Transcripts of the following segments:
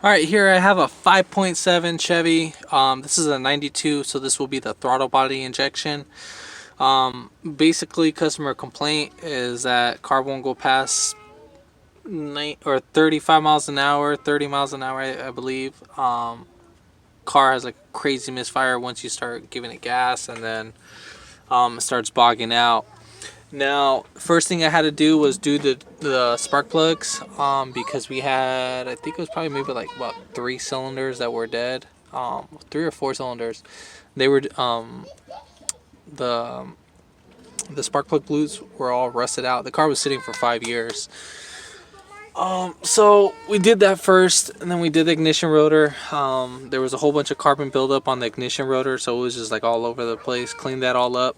Alright, here I have a 5.7 Chevy. This is a 92, so this will be the throttle body injection. Basically, customer complaint is that car won't go past 35 miles an hour, 30 miles an hour, I believe. Car has like crazy misfire once you start giving it gas, and then it starts bogging out. Now, first thing I had to do was do the spark plugs, because we had, I think it was probably maybe like about 3 cylinders that were dead, 3 or 4 cylinders. They were the spark plug blues were all rusted out. The car was sitting for 5 years. So we did that first, and then we did the ignition rotor. There was a whole bunch of carbon buildup on the ignition rotor, so it was just like all over the place. Cleaned that all up.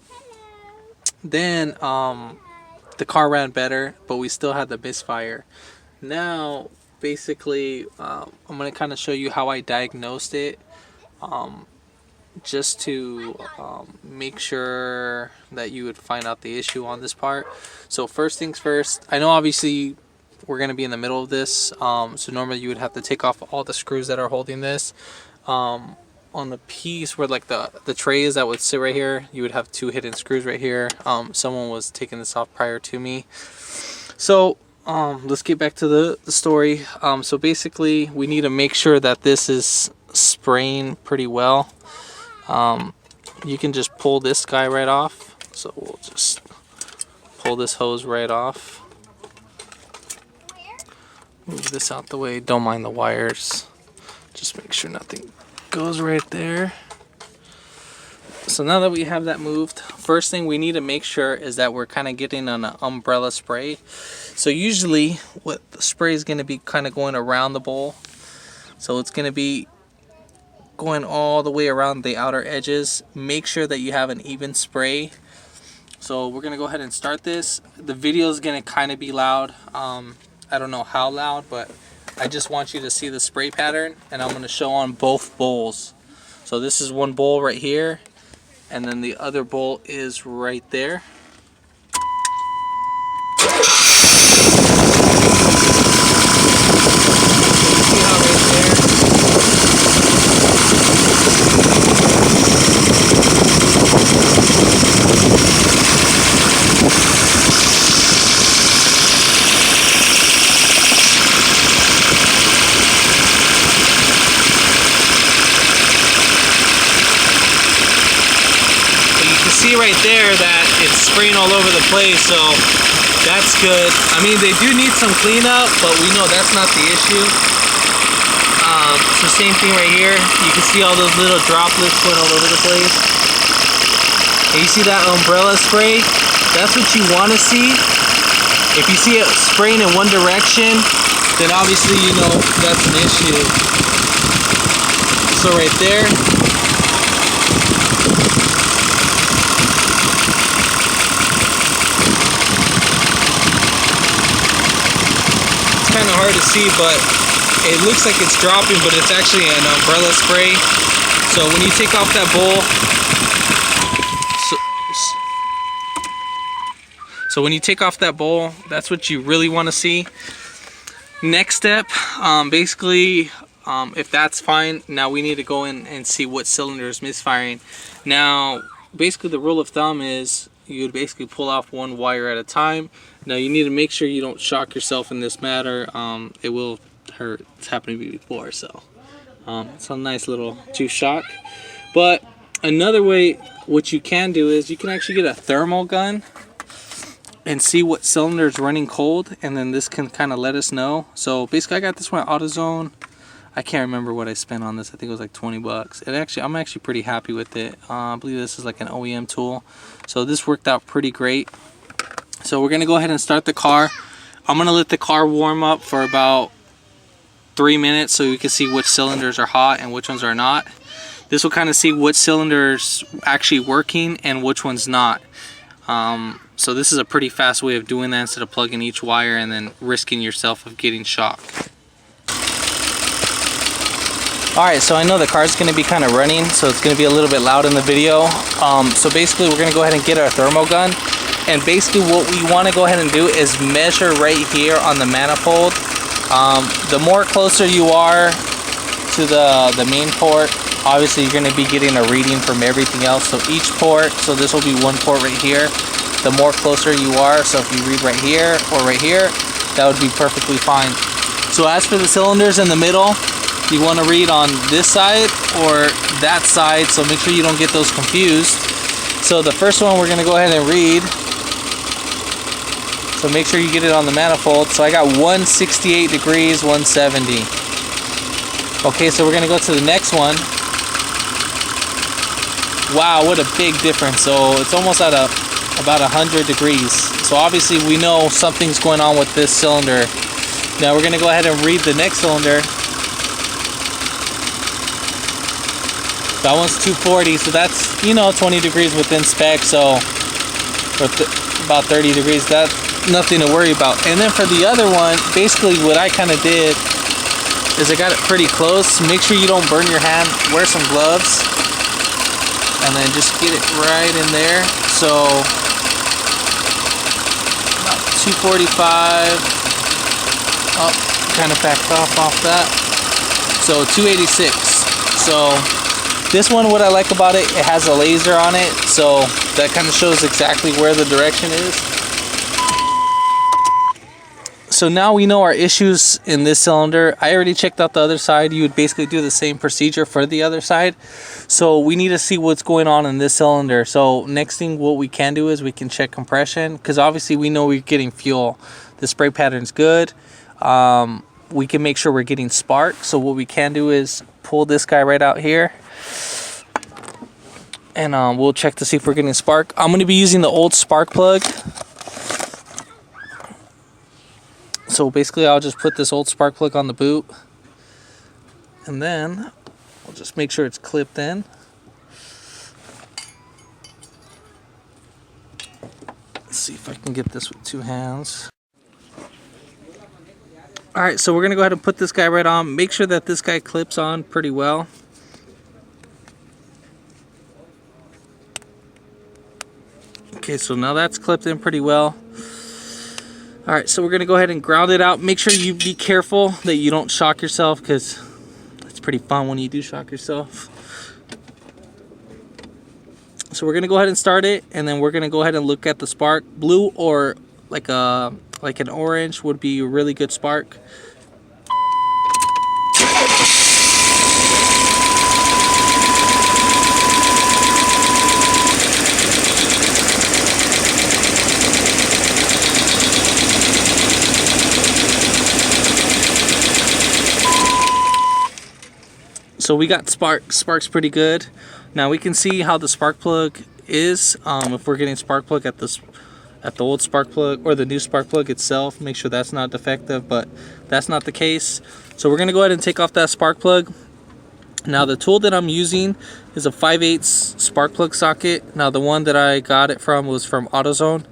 Then the car ran better, but we still had the misfire. Now basically I'm going to kind of show you how I diagnosed it, just to make sure that you would find out the issue on this part. So first things first, I know obviously we're going to be in the middle of this, so normally you would have to take off all the screws that are holding this. On the piece where like the tray is that would sit right here, you would have 2 hidden screws right here. Someone was taking this off prior to me. So let's get back to the story. So basically we need to make sure that this is spraying pretty well. You can just pull this guy right off. So we'll just pull this hose right off. Move this out the way, don't mind the wires. Just make sure nothing goes right there. So now that we have that moved, first thing we need to make sure is that we're kind of getting an umbrella spray. So usually what the spray is going to be kind of going around the bowl. So it's going to be going all the way around the outer edges. Make sure that you have an even spray. So we're going to go ahead and start this. The video is going to kind of be loud. I don't know how loud, but I just want you to see the spray pattern, and I'm going to show on both bowls. So this is one bowl right here, and then the other bowl is right there. See how right there? See right there that it's spraying all over the place, so that's good. I mean, they do need some cleanup, but we know that's not the issue. So same thing right here. You can see all those little droplets going all over the place. And you see that umbrella spray? That's what you want to see. If you see it spraying in one direction, then obviously you know that's an issue. So right there, kind of hard to see, but it looks like it's dropping, but it's actually an umbrella spray. So when you take off that bowl, so when you take off that bowl, that's what you really want to see. Next step, basically, if that's fine, now we need to go in and see what cylinder is misfiring. Now basically the rule of thumb is you would basically pull off one wire at a time. Now you need to make sure you don't shock yourself in this matter. It will hurt. It's happened to me before, so it's a nice little juice shock. But another way, what you can do is you can actually get a thermal gun and see what cylinder is running cold, and then this can kind of let us know. So basically I got this one at AutoZone. I can't remember what I spent on this. I think it was like 20 bucks. I'm actually pretty happy with it. I believe this is like an OEM tool. So this worked out pretty great. So we're gonna go ahead and start the car. I'm gonna let the car warm up for about 3 minutes so you can see which cylinders are hot and which ones are not. This will kind of see which cylinder's actually working and which one's not. So this is a pretty fast way of doing that instead of plugging each wire and then risking yourself of getting shocked. Alright, so I know the car's going to be kind of running, so it's going to be a little bit loud in the video. So basically we're going to go ahead and get our thermal gun. And basically what we want to go ahead and do is measure right here on the manifold. The more closer you are to the main port, obviously you're going to be getting a reading from everything else. So each port, so this will be one port right here. The more closer you are, so if you read right here or right here, that would be perfectly fine. So as for the cylinders in the middle, you want to read on this side or that side, so make sure you don't get those confused. So the first one we're going to go ahead and read. So make sure you get it on the manifold. So I got 168 degrees, 170. Okay, so we're going to go to the next one. Wow, what a big difference. So it's almost at about 100 degrees. So obviously we know something's going on with this cylinder. Now we're going to go ahead and read the next cylinder. That one's 240, so that's, you know, 20 degrees within spec, so about 30 degrees, that's nothing to worry about. And then for the other one, basically what I kind of did is I got it pretty close. Make sure you don't burn your hand, wear some gloves, and then just get it right in there. So about 245, oh, kind of backed off that. So 286, so this one, what I like about it, it has a laser on it, so that kind of shows exactly where the direction is. So now we know our issues in this cylinder. I already checked out the other side. You would basically do the same procedure for the other side. So we need to see what's going on in this cylinder. So next thing what we can do is we can check compression, because obviously we know we're getting fuel. The spray pattern's good. We can make sure we're getting spark. So what we can do is pull this guy right out here. And we'll check to see if we're getting spark. I'm going to be using the old spark plug. So basically I'll just put this old spark plug on the boot. And then we'll just make sure it's clipped in. Let's see if I can get this with two hands. Alright, so we're going to go ahead and put this guy right on. Make sure that this guy clips on pretty well. Okay, so now that's clipped in pretty well. Alright, so we're going to go ahead and ground it out. Make sure you be careful that you don't shock yourself, because it's pretty fun when you do shock yourself. So we're going to go ahead and start it, and then we're going to go ahead and look at the spark. Blue or like an orange would be a really good spark. So we got spark's pretty good. Now we can see how the spark plug is. If we're getting spark plug at the old spark plug or the new spark plug itself, make sure that's not defective, but that's not the case. So we're gonna go ahead and take off that spark plug. Now the tool that I'm using is a 5/8 spark plug socket. Now the one that I got it from was from AutoZone,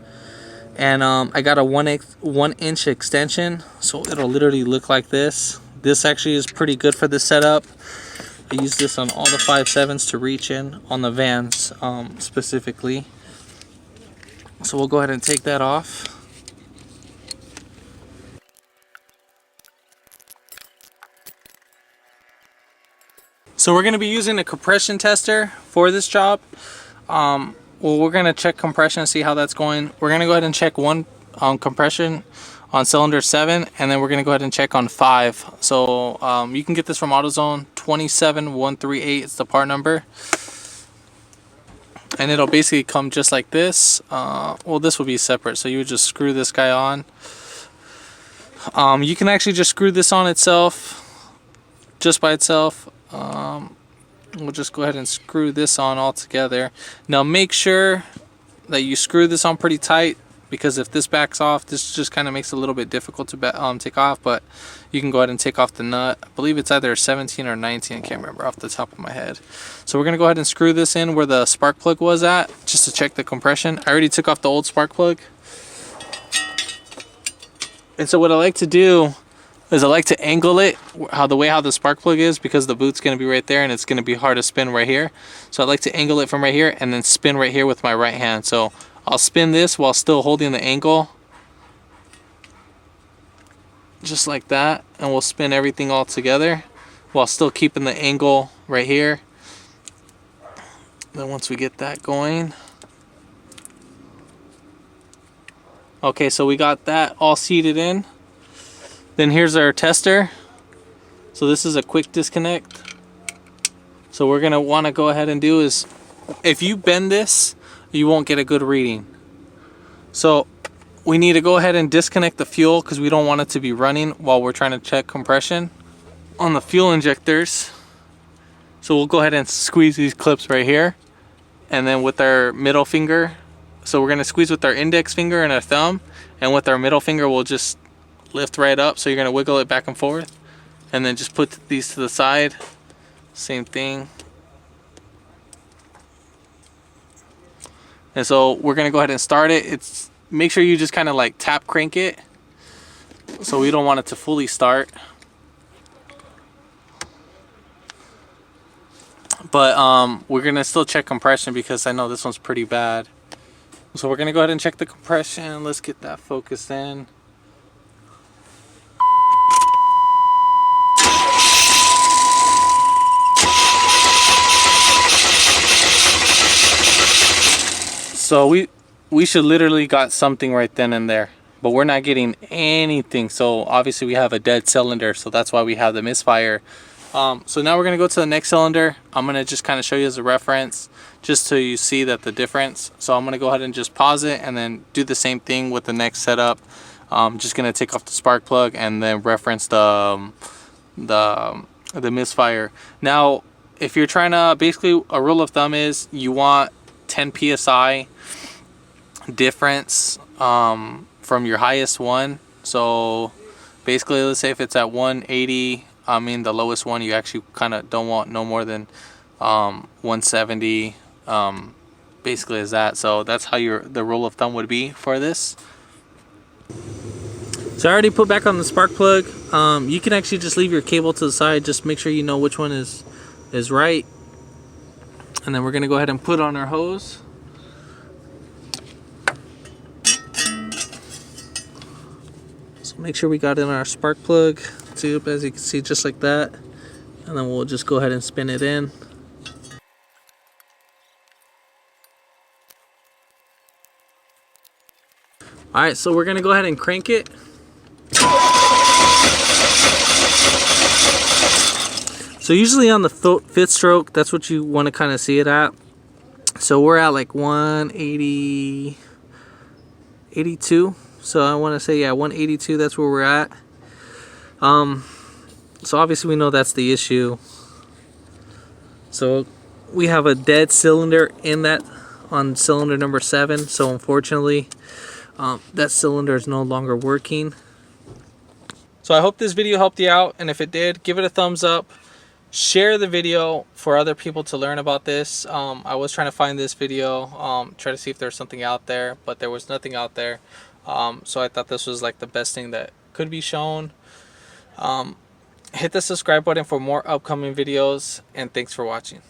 and I got a 1-inch extension, so it'll literally look like this. This actually is pretty good for this setup. I use this on all the 5.7s to reach in on the vans specifically. So we'll go ahead and take that off. So we're going to be using a compression tester for this job. Well, we're going to check compression and see how that's going. We're going to go ahead and check one compression on cylinder 7, and then we're going to go ahead and check on 5. So you can get this from AutoZone. 27138 is the part number, and it'll basically come just like this. Well, this will be separate, so you would just screw this guy on. You can actually just screw this on itself, just by itself. We'll just go ahead and screw this on all together. Now make sure that you screw this on pretty tight, because if this backs off, this just kind of makes it a little bit difficult to take off. But you can go ahead and take off the nut. I believe it's either 17 or 19, I can't remember off the top of my head. So we're going to go ahead and screw this in where the spark plug was at, just to check the compression. I already took off the old spark plug. And so what I like to do is I like to angle it how the spark plug is, because the boot's going to be right there and it's going to be hard to spin right here. So I like to angle it from right here and then spin right here with my right hand. So I'll spin this while still holding the angle, just like that, and we'll spin everything all together. while still keeping the angle right here. Then once we get that going, okay, so we got that all seated in. Then here's our tester. So this is a quick disconnect. So we're gonna want to go ahead and do is, if you bend this, you won't get a good reading. So we need to go ahead and disconnect the fuel because we don't want it to be running while we're trying to check compression on the fuel injectors. So we'll go ahead and squeeze these clips right here, and then with our middle finger, so we're gonna squeeze with our index finger and our thumb, and with our middle finger we'll just lift right up. So you're gonna wiggle it back and forth, and then just put these to the side. Same thing. And so we're gonna go ahead and start it. Make sure you just kind of like tap crank it, so we don't want it to fully start. But we're gonna still check compression because I know this one's pretty bad. So we're gonna go ahead and check the compression. Let's get that focused in. So we should literally got something right then and there, but we're not getting anything. So obviously we have a dead cylinder, so that's why we have the misfire. So now we're gonna go to the next cylinder. I'm gonna just kind of show you as a reference, just so you see that the difference. So I'm gonna go ahead and just pause it and then do the same thing with the next setup. I'm just gonna take off the spark plug and then reference the misfire. Now, if you're trying to, basically a rule of thumb is you want 10 psi difference from your highest one. So basically, let's say if it's at 180, I mean the lowest one, you actually kind of don't want no more than 170. Basically is that. So that's how the rule of thumb would be for this. So I already put back on the spark plug. You can actually just leave your cable to the side. Just make sure you know which one is right. And then we're gonna go ahead and put on our hose. So make sure we got in our spark plug tube, as you can see, just like that. And then we'll just go ahead and spin it in. Alright, so we're gonna go ahead and crank it. So usually on the fifth stroke, that's what you want to kind of see it at. So we're at like 180, 82. So I want to say, yeah, 182, that's where we're at. So obviously we know that's the issue. So we have a dead cylinder in that, on cylinder number 7. So unfortunately, that cylinder is no longer working. So I hope this video helped you out, and if it did, give it a thumbs up. Share the video for other people to learn about this. I was trying to find this video, try to see if there's something out there, but there was nothing out there. So I thought this was like the best thing that could be shown. Hit the subscribe button for more upcoming videos, and thanks for watching.